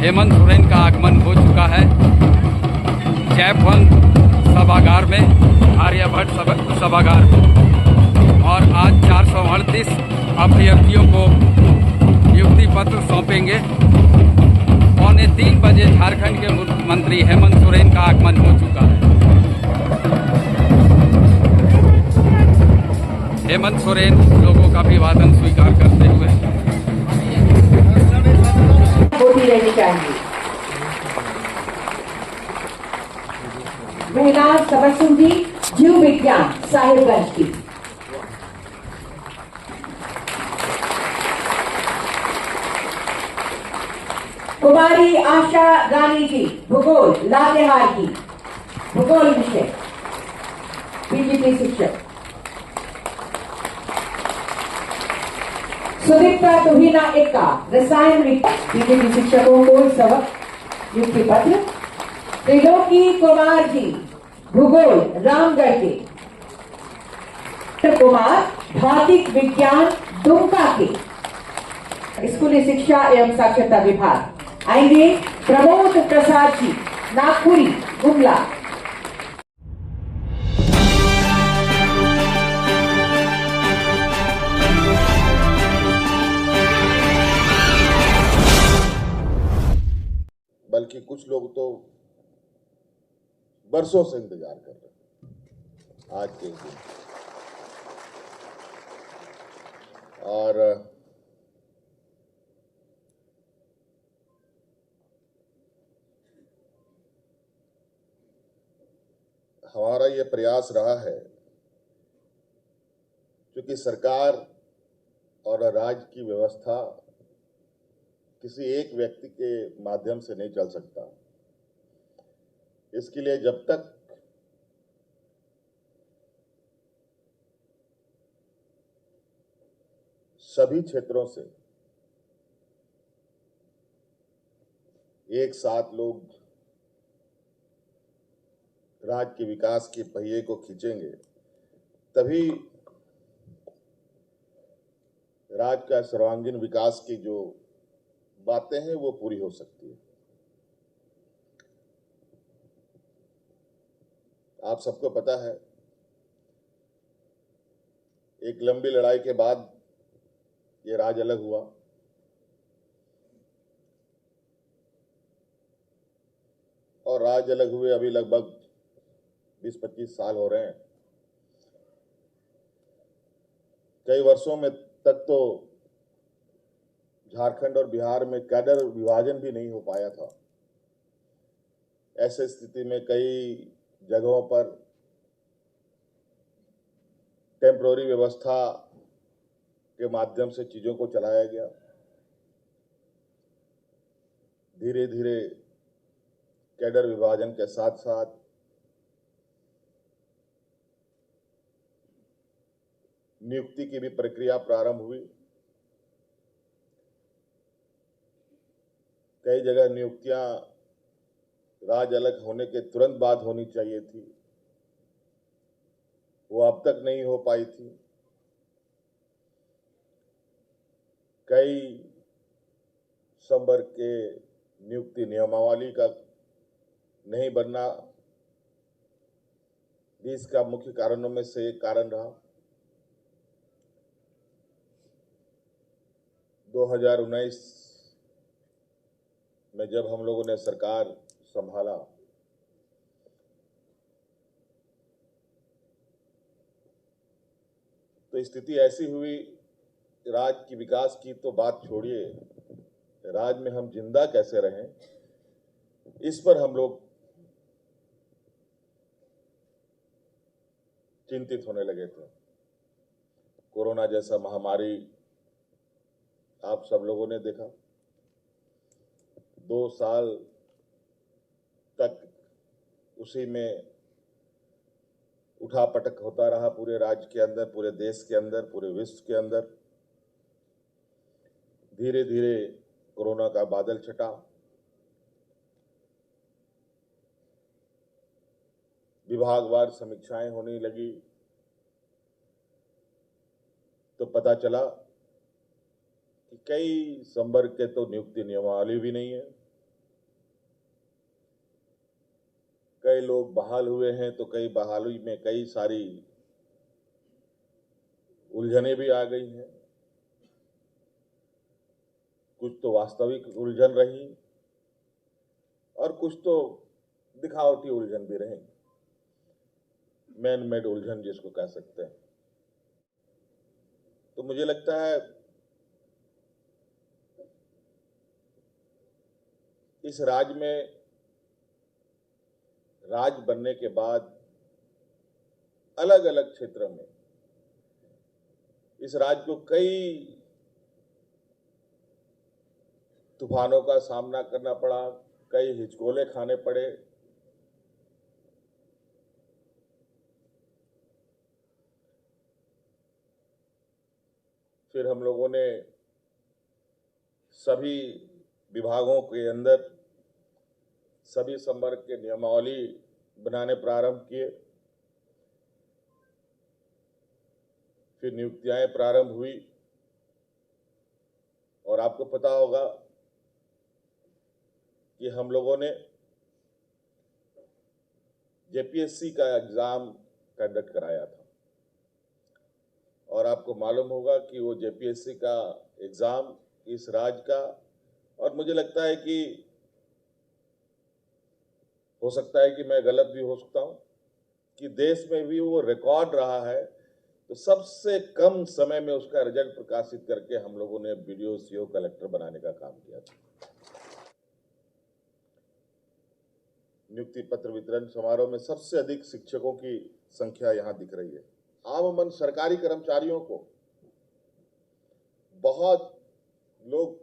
हेमंत सोरेन का आगमन हो चुका है जयपुर सभागार में, आर्यभट्ट सभागार में। और आज 438 अभ्यर्थियों को नियुक्ति पत्र सौंपेंगे। 2:45 बजे झारखंड के मुख्यमंत्री हेमंत सोरेन का आगमन हो चुका है। हेमंत सोरेन लोगों का अभिवादन स्वीकार करते हुए होती रहनी चाहिए। महिला सबरसिंह जीव विज्ञान साहिबगंज की। कुमारी आशा रानी जी भूगोल लातेहार की, भूगोल विषय बीजेपी शिक्षक। सुदीप्ता तुहिना एक्का रसायन विज्ञान, बीजेपी शिक्षकों को सबक नियुक्ति पत्र। त्रिलोकी कुमार जी भूगोल रामगढ़ के। कुमार भौतिक विज्ञान दुमका के। स्कूली शिक्षा एवं साक्षरता विभाग आएंगे प्रमोद प्रसाद जी नागपुरी गुमला। बल्कि कुछ लोग तो बरसों से इंतजार कर रहे हैं आज के दिन। और हमारा ये प्रयास रहा है, क्योंकि सरकार और राज्य की व्यवस्था किसी एक व्यक्ति के माध्यम से नहीं चल सकता। इसके लिए जब तक सभी क्षेत्रों से एक साथ लोग राज्य के विकास के पहिए को खींचेंगे, तभी राज्य का सर्वांगीण विकास की जो बातें हैं वो पूरी हो सकती है। आप सबको पता है, एक लंबी लड़ाई के बाद ये राज्य अलग हुआ। और राज्य अलग हुए अभी लगभग 20-25 साल हो रहे हैं। कई वर्षों में तक तो झारखंड और बिहार में कैडर विभाजन भी नहीं हो पाया था। ऐसे स्थिति में कई जगहों पर टेम्पररी व्यवस्था के माध्यम से चीजों को चलाया गया। धीरे धीरे कैडर विभाजन के साथ साथ नियुक्ति की भी प्रक्रिया प्रारंभ हुई। कई जगह नियुक्तियां राज्य अलग होने के तुरंत बाद होनी चाहिए थी, वो अब तक नहीं हो पाई थी। कई संवर्ग के नियुक्ति नियमावली का नहीं बनना भी इसका मुख्य कारणों में से एक कारण रहा। 2019 में जब हम लोगों ने सरकार संभाला, तो स्थिति ऐसी हुई, राज्य की विकास की तो बात छोड़िए, राज्य में हम जिंदा कैसे रहें, इस पर हम लोग चिंतित होने लगे थे। कोरोना जैसा महामारी आप सब लोगों ने देखा। 2 साल तक उसी में उठापटक होता रहा, पूरे राज्य के अंदर, पूरे देश के अंदर, पूरे विश्व के अंदर। धीरे धीरे कोरोना का बादल छटा। विभागवार समीक्षाएं होने लगी, तो पता चला कि कई संवर्ग के तो नियुक्ति नियमावली भी नहीं है, लोग बहाल हुए हैं तो कई बहाली में कई सारी उलझनें भी आ गई हैं। कुछ तो वास्तविक उलझन रही और कुछ तो दिखावटी उलझन भी रही, मैन मेड उलझन जिसको कह सकते हैं। तो मुझे लगता है इस राज्य में राज बनने के बाद अलग अलग क्षेत्रों में इस राज्य को कई तूफानों का सामना करना पड़ा, कई हिचकोले खाने पड़े। फिर हम लोगों ने सभी विभागों के अंदर सभी संवर्ग के नियमावली बनाने प्रारंभ किए। फिर नियुक्तियां प्रारंभ हुई और आपको पता होगा कि हम लोगों ने जेपीएससी का एग्जाम कंडक्ट कराया था और आपको मालूम होगा कि वो जेपीएससी का एग्जाम इस राज्य का, और मुझे लगता है कि हो सकता है कि मैं गलत भी हो सकता हूं, कि देश में भी वो रिकॉर्ड रहा है। तो सबसे कम समय में उसका रिजल्ट प्रकाशित करके हम लोगों ने बीडीओ सीओ कलेक्टर बनाने का काम किया था। नियुक्ति पत्र वितरण समारोह में सबसे अधिक शिक्षकों की संख्या यहां दिख रही है। आमूमन सरकारी कर्मचारियों को बहुत लोग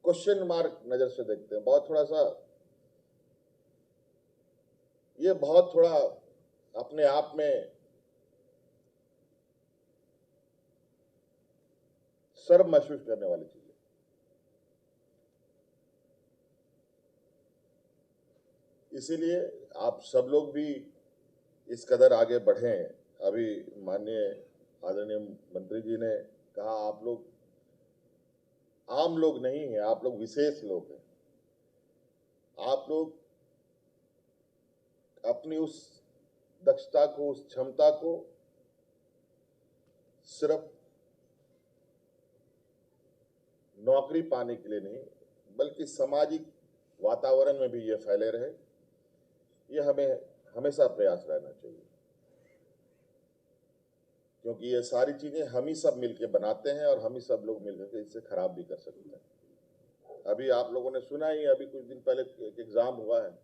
क्वेश्चन मार्क नजर से देखते हैं, ये बहुत थोड़ा अपने आप में शर्म महसूस करने वाली चीज है। इसीलिए आप सब लोग भी इस कदर आगे बढ़ें। अभी माननीय आदरणीय मंत्री जी ने कहा आप लोग आम लोग नहीं हैं, आप लोग विशेष लोग हैं। आप लोग अपनी उस दक्षता को, उस क्षमता को सिर्फ नौकरी पाने के लिए नहीं, बल्कि सामाजिक वातावरण में भी ये फैले रहे, ये हमें हमेशा प्रयास रहना चाहिए, क्योंकि ये सारी चीजें हम ही सब मिलकर बनाते हैं और हम ही सब लोग मिलकर इससे खराब भी कर सकते हैं। अभी आप लोगों ने सुना ही, अभी कुछ दिन पहले एक एग्जाम हुआ है,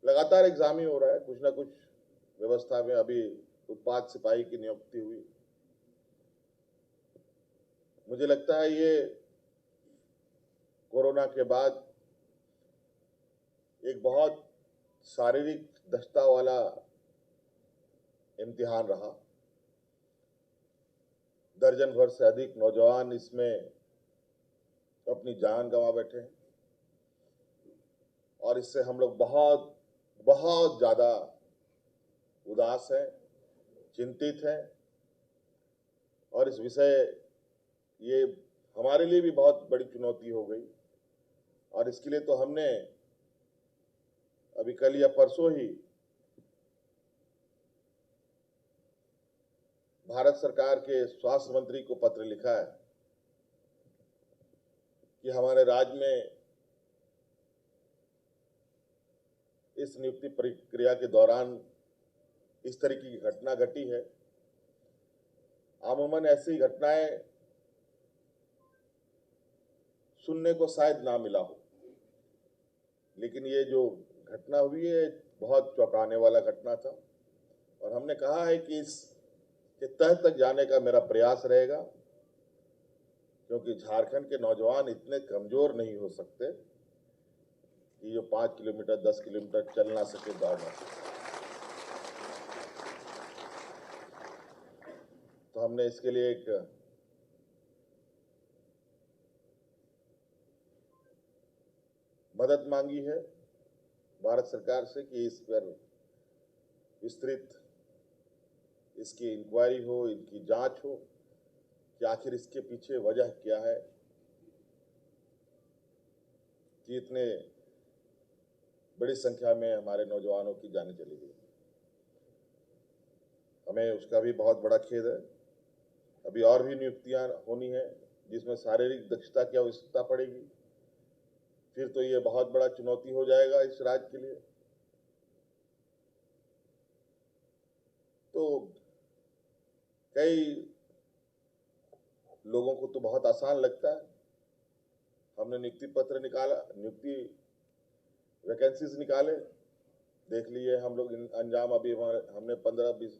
लगातार एग्जाम ही हो रहा है, कुछ ना कुछ व्यवस्था में। अभी उत्पाद सिपाही की नियुक्ति हुई। मुझे लगता है ये कोरोना के बाद एक बहुत शारीरिक दक्षता वाला इम्तिहान रहा। दर्जन भर से अधिक नौजवान इसमें अपनी जान गंवा बैठे हैं और इससे हम लोग बहुत बहुत ज्यादा उदास हैं, चिंतित हैं, और इस विषय ये हमारे लिए भी बहुत बड़ी चुनौती हो गई। और इसके लिए तो हमने अभी कल या परसों ही भारत सरकार के स्वास्थ्य मंत्री को पत्र लिखा है कि हमारे राज्य में इस नियुक्ति प्रक्रिया के दौरान इस तरीके की घटना घटी है। आमूमन ऐसी घटनाएं सुनने को शायद ना मिला हो, लेकिन ये जो घटना हुई है बहुत चौंकाने वाला घटना था। और हमने कहा है कि इसके तह तक जाने का मेरा प्रयास रहेगा, क्योंकि झारखंड के नौजवान इतने कमजोर नहीं हो सकते कि जो 5 किलोमीटर 10 किलोमीटर चल ना सके, दौड़ ना सके। तो हमने इसके लिए एक मदद मांगी है भारत सरकार से कि इस पर विस्तृत इसकी इंक्वायरी हो, इनकी जांच हो कि आखिर इसके पीछे वजह क्या है कि इतने बड़ी संख्या में हमारे नौजवानों की जान चली गई। हमें उसका भी बहुत बड़ा खेद है। अभी और भी नियुक्तियां होनी है जिसमें शारीरिक दक्षता की आवश्यकता पड़ेगी। फिर तो ये बहुत बड़ा चुनौती हो जाएगा इस राज्य के लिए। तो कई लोगों को तो बहुत आसान लगता है। हमने नियुक्ति पत्र निकाला, नियुक्ति वैकेंसीज निकाले, देख लिए हम लोग अंजाम। अभी हमने 15-20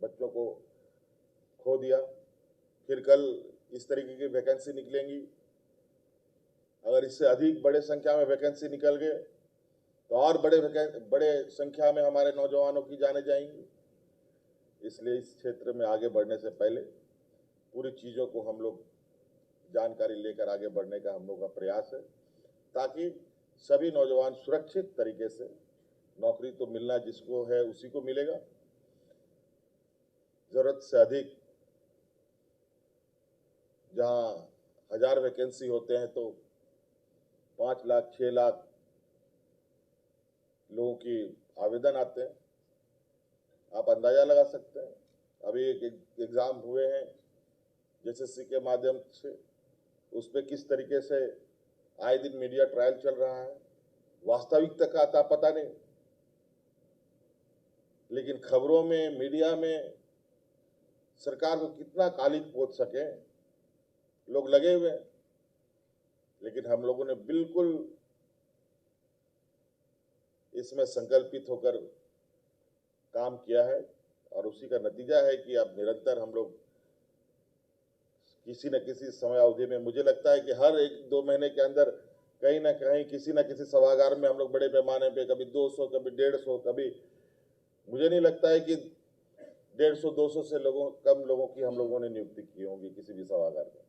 बच्चों को खो दिया। फिर कल इस तरीके की वैकेंसी निकलेंगी। अगर इससे अधिक बड़े संख्या में वैकेंसी निकल गए तो और बड़े संख्या में हमारे नौजवानों की जाने जाएंगी। इसलिए इस क्षेत्र में आगे बढ़ने से पहले पूरी चीज़ों को हम लोग जानकारी लेकर आगे बढ़ने का हम लोग का प्रयास है, ताकि सभी नौजवान सुरक्षित तरीके से, नौकरी तो मिलना जिसको है उसी को मिलेगा। जरूरत से अधिक जहां 1000 वैकेंसी होते हैं तो 5 लाख 6 लाख लोगों की आवेदन आते हैं। आप अंदाजा लगा सकते हैं। अभी एक एग्जाम हुए हैं JSSC के माध्यम से, उस पर किस तरीके से आए दिन मीडिया ट्रायल चल रहा है। वास्तविकता का आता पता नहीं, लेकिन खबरों में, मीडिया में सरकार को कितना कालिक पोत सके लोग लगे हुए हैं। लेकिन हम लोगों ने बिल्कुल इसमें संकल्पित होकर काम किया है और उसी का नतीजा है कि अब निरंतर हम लोग किसी न किसी समय अवधि में, मुझे लगता है कि हर 1-2 महीने के अंदर कहीं ना कहीं किसी न किसी सभागार में हम लोग बड़े पैमाने पे, कभी 200, कभी 150, कभी, मुझे नहीं लगता है कि 150-200 से कम लोगों की हम लोगों ने नियुक्ति की होगी किसी भी सभागार में।